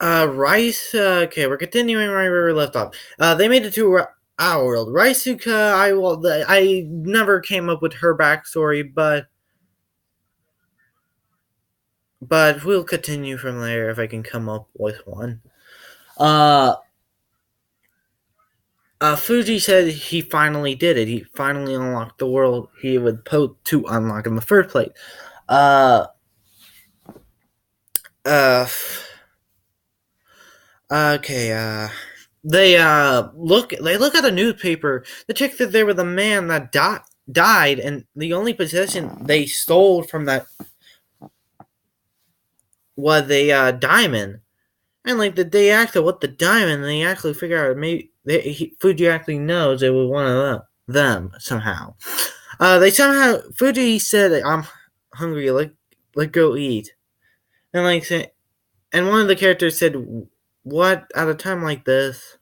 Rice. Okay, we're continuing right where we left off. They made it to our world. Raisuka. I never came up with her backstory, but we'll continue from there if I can come up with one. Uh, Fuji said he finally did it. He finally unlocked the world he would to unlock in the first place. Uh, uh, okay. They look at a newspaper. They check that there was a man that died, and the only possession they stole from that was a diamond. And like the day after, what the diamond, they actually figure out Fuji actually knows it was one of them somehow. They somehow Fuji said, "I'm hungry. Let go eat." And and one of the characters said, "What at a time like this?"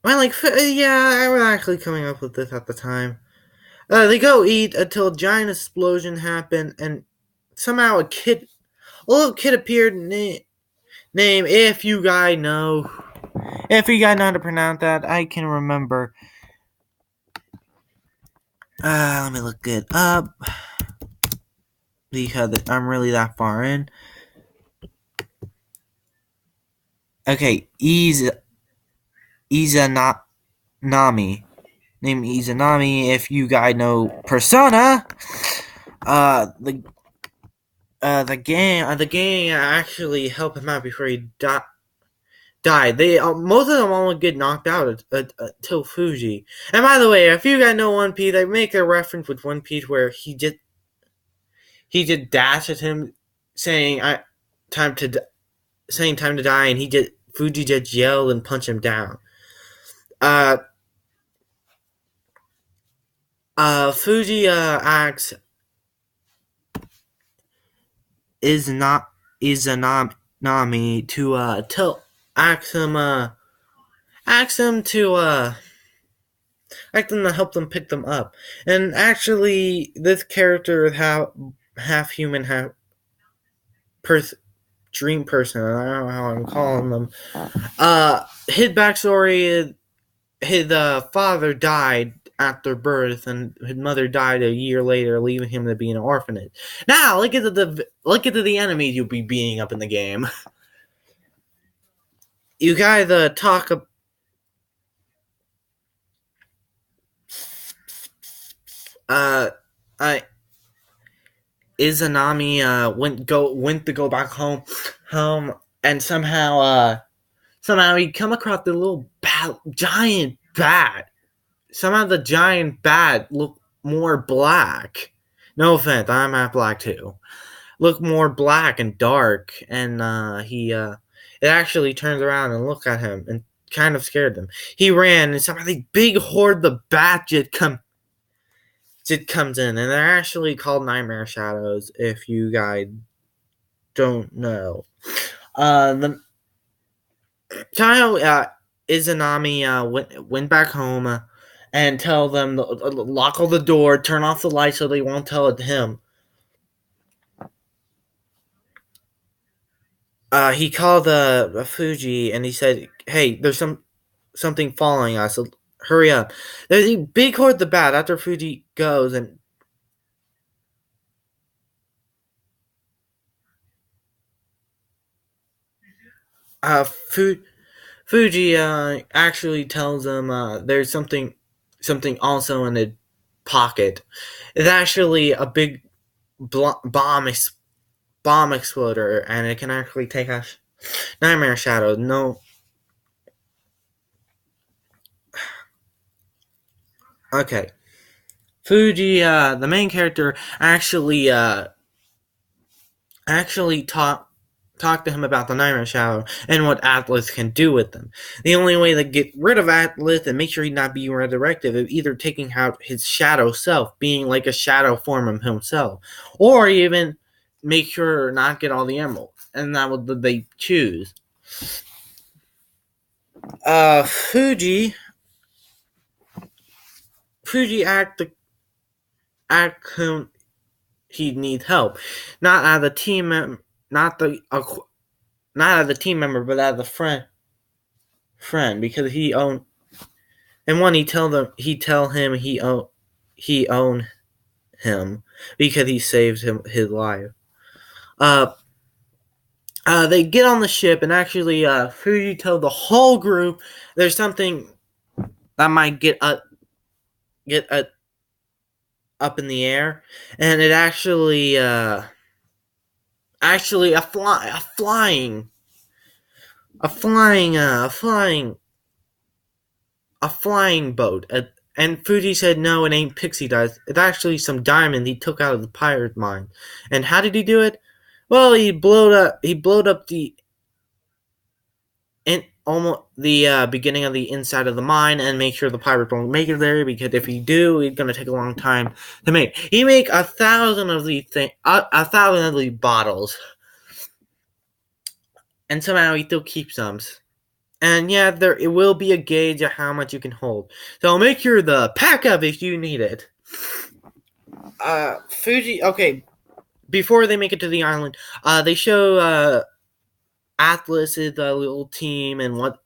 Well, yeah, I was actually coming up with this at the time. They go eat until a giant explosion happened, and somehow a little kid appeared. Name, if you guys know how to pronounce that, I can remember. Let me look it up because I'm really that far in. Okay, Izanami. Name Izanami. If you guys know Persona, uh, the the game actually helped him out before he died. They most of them all get knocked out until Fuji. And by the way, if you guys know One Piece, they make a reference with One Piece where he just dashed at him, saying time to saying time to die, and he just Fuji just yelled and punched him down. Uh, Fuji asks is not Nami to tell ask him to ask them to help them pick them up. And actually, this character is half human, half pers- dream person. I don't know how I'm calling them. His backstory is his father died after birth, and his mother died a year later, leaving him to be an orphanage. Now, look at the enemies you'll be beating up in the game. You guys talk. Uh, I Izanami went to go back home, and somehow he come across the little giant bat. Somehow the giant bat looked more black. No offense, I'm half black too. Look more black and dark, and he it actually turns around and look at him and kind of scared him. He ran, and somehow the big horde the bat just comes in, and they're actually called nightmare shadows. If you guys don't know, the child Izanami went back home and tell them to lock all the door, turn off the light so they won't tell it to him. He called Fuji and he said, "Hey, there's something following us. So hurry up." There's a big horde the bat after Fuji goes, and Fuji actually tells him there's something also in the pocket. It's actually a big bomb exploder, and it can actually take us nightmare shadow. No, okay. Fuji, the main character, actually talk to him about the nightmare shadow and what Atlas can do with them. The only way to get rid of Atlas and make sure he's not being resurrected is either taking out his shadow self, being like a shadow form of himself, or even make sure not get all the emeralds. And that what they choose. Fuji act him he needs help, not as a not the team member, but as a friend, because he owned. And one, he tell him he owned him because he saved his life. They get on the ship, and actually, Fuji told the whole group there's something that might get up in the air, and it actually a flying boat. And Fuji said, no, it ain't pixie dust. It's actually some diamond he took out of the pirate mine. And how did he do it? Well, he blowed up the beginning of the inside of the mine and make sure the pirates won't make it there, because if he do, it's gonna take a long time to make. He make 1,000 of these bottles, and somehow he still keeps some. And yeah, it will be a gauge of how much you can hold. So make sure to pack up if you need it. Fuji. Okay, before they make it to the island, they show Atlas's little team and what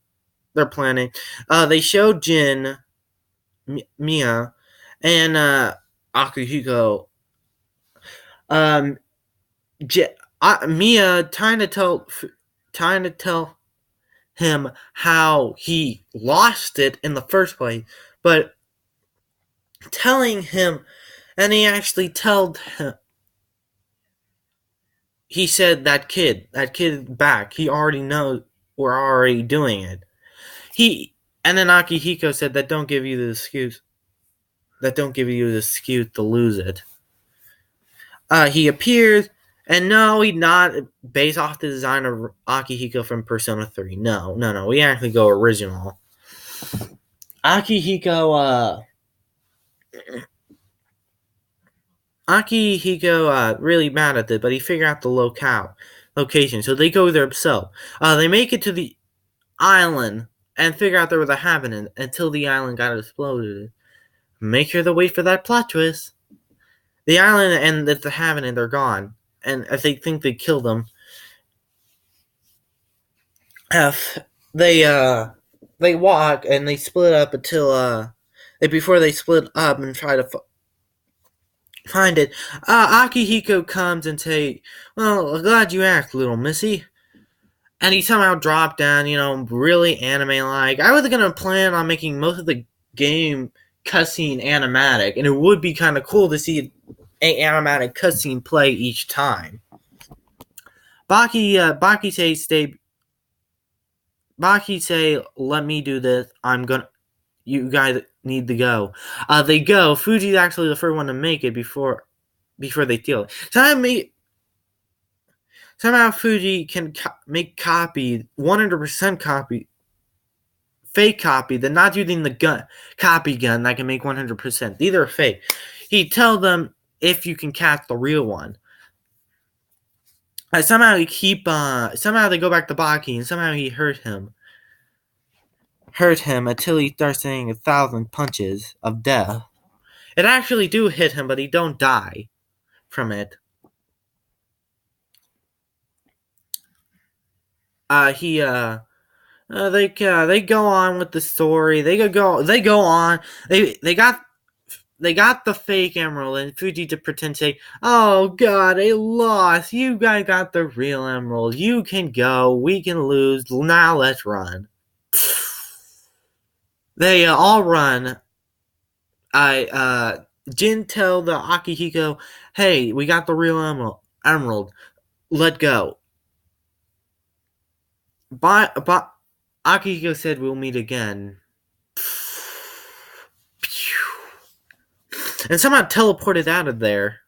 they're planning. They show Jin, Mia, and Akihiko. Mia trying to tell him how he lost it in the first place, but telling him, and he actually told him. He said that kid back. He already knows we're already doing it. And then Akihiko said that don't give you the excuse. That don't give you the excuse to lose it. He appears, and no, he's not based off the design of Akihiko from Persona 3. No. We actually go original. Akihiko really mad at it, but he figured out the location, so they go there themselves. They make it to the island and figure out there was a happening until the island got exploded. Make sure to wait for that plot twist. The island and the happening, they're gone, and if they think they killed them, they walk and they split up until before they split up and try to find it. Akihiko comes and say, "Well, glad you asked, little missy." And he somehow dropped down, really anime-like. I was gonna plan on making most of the game cutscene animatic, and it would be kind of cool to see an animatic cutscene play each time. Baki say, "Let me do this. You guys need to go." They go. Fuji's actually the first one to make it before they steal it. Somehow Fuji can make copy, 100% copy, fake copy. They're not using the copy gun that can make 100%. These are fake. He tells them if you can catch the real one. Somehow they go back to Baki, and somehow he hurt him until he starts saying 1,000 punches of death. It actually do hit him, but he don't die from it. They go on with the story. They go on. They got the fake emerald, and Fuji to pretend to say, "Oh God, they lost. You guys got the real emerald. You can go. We can lose. Now let's run." They all run. Jin tell the Akihiko, "Hey, we got the real emerald. Let go." Akihiko said, "We'll meet again." And somehow teleported out of there.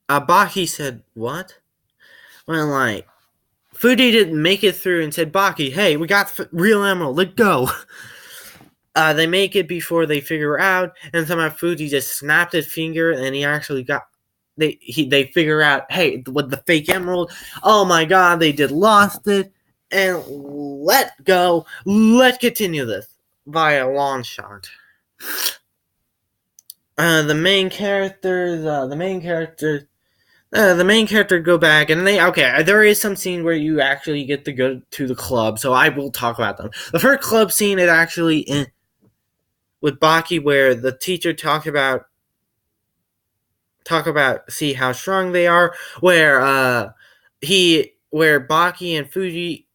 Baki said, "What?" Well, Fuji didn't make it through and said, "Baki, hey, we got real emerald. Let go." They make it before they figure out, and somehow Fuji just snapped his finger, and he actually got. They figure out, hey, with the fake emerald, oh my God, they did lost it, and let go. Let's continue this by a long shot. The main characters The main character go back, and there is some scene where you actually get to go to the club, so I will talk about them. The first club scene is actually with Baki, where the teacher talk about see how strong they are, where Baki and Fuji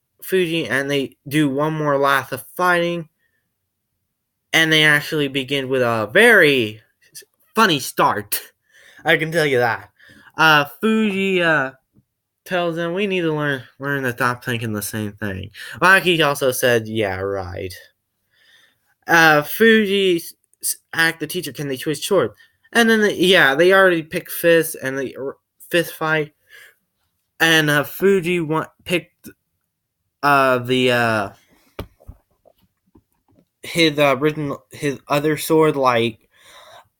and they do one more lap of fighting, and they actually begin with a very funny start. I can tell you that. Fuji tells them we need to learn to stop thinking the same thing. Baki also said, "Yeah, right." Fuji asked the teacher, "Can they switch short?" And then they already picked fist and the fist fight, and Fuji picked his other sword, like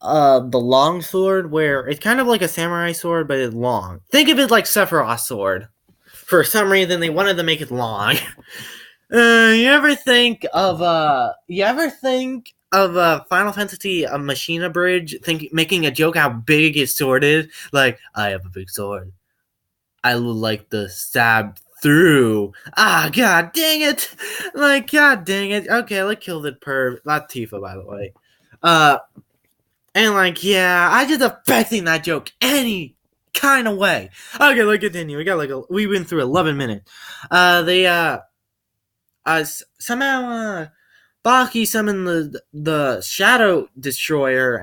the long sword, where it's kind of like a samurai sword, but it's long. Think of it like Sephiroth's sword. For some reason, they wanted to make it long. You ever think of Final Fantasy a Machina Bridge, making a joke how big his sword is? Like, I have a big sword. I would like to stab through. God dang it! Like, god dang it. Okay, let's kill the perv. Not Tifa, by the way. And I just affecting that joke any kind of way. Okay, let's continue. We went through 11 minutes. Somehow Baki summoned the Shadow Destroyer,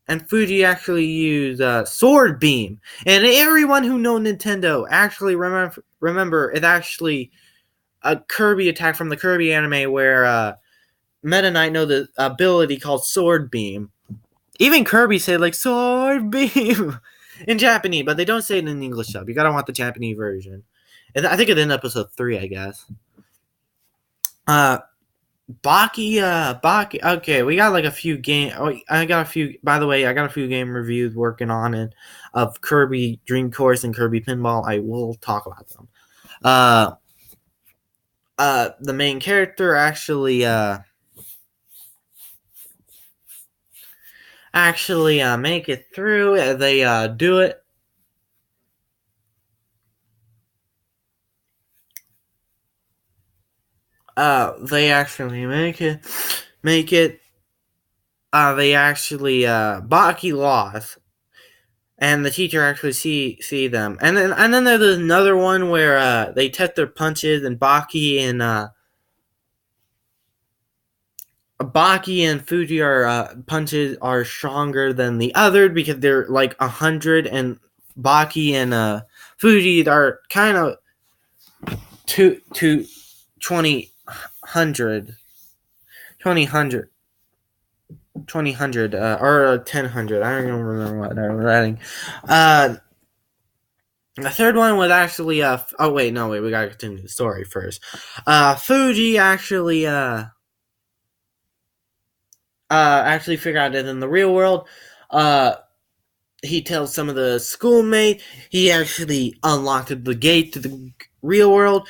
and Fuji actually used Sword Beam. And everyone who knows Nintendo actually remember it's actually a Kirby attack from the Kirby anime where Meta Knight know the ability called Sword Beam. Even Kirby said like Sword Beam in Japanese, but they don't say it in the English dub. You gotta want the Japanese version. And I think it's in episode 3, I guess. Baki. Okay, we got like a few game. By the way, I got a few game reviews working on it of Kirby Dream Course and Kirby Pinball. I will talk about them. The main character actually make it through. They do it. They actually make it. Baki lost, and the teacher actually see them, and then there's another one where they test their punches, and Baki and Fuji punches are stronger than the other because they're like 100, and Baki and Fuji are kind of 20 hundred or 1000. I don't even remember what I'm writing. The third one was actually we gotta continue the story first. Fuji actually figured out that in the real world, he tells some of the schoolmates he actually unlocked the gate to the real world.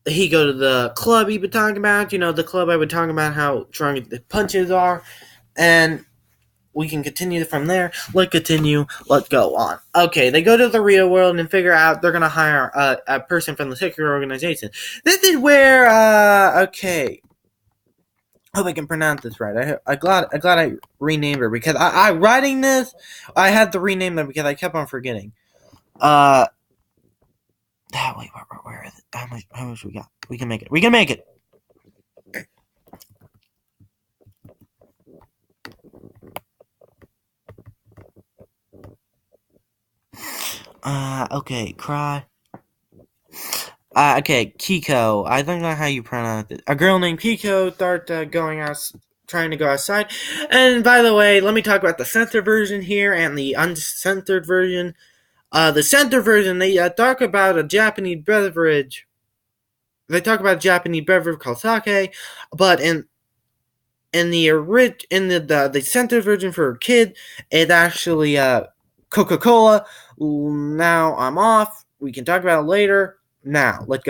He go to the club he been talking about, the club I been talking about how strong the punches are, and we can continue from there. Let's go on. Okay, they go to the real world and figure out they're gonna hire a person from the secret organization. This is where okay, hope I can pronounce this right. I glad I renamed her, because I writing this, I had to rename them because I kept on forgetting. Wait, where is it? How much we got? We can make it. Okay, cry. Okay, Kiko. I think that's how you pronounce it. A girl named Kiko starts trying to go outside. And by the way, let me talk about the censored version here and the uncensored version. The censored version, they talk about a Japanese beverage. They talk about a Japanese beverage called sake, but in the censored version for a kid, it's actually Coca-Cola. Now I'm off. We can talk about it later. Now let's go.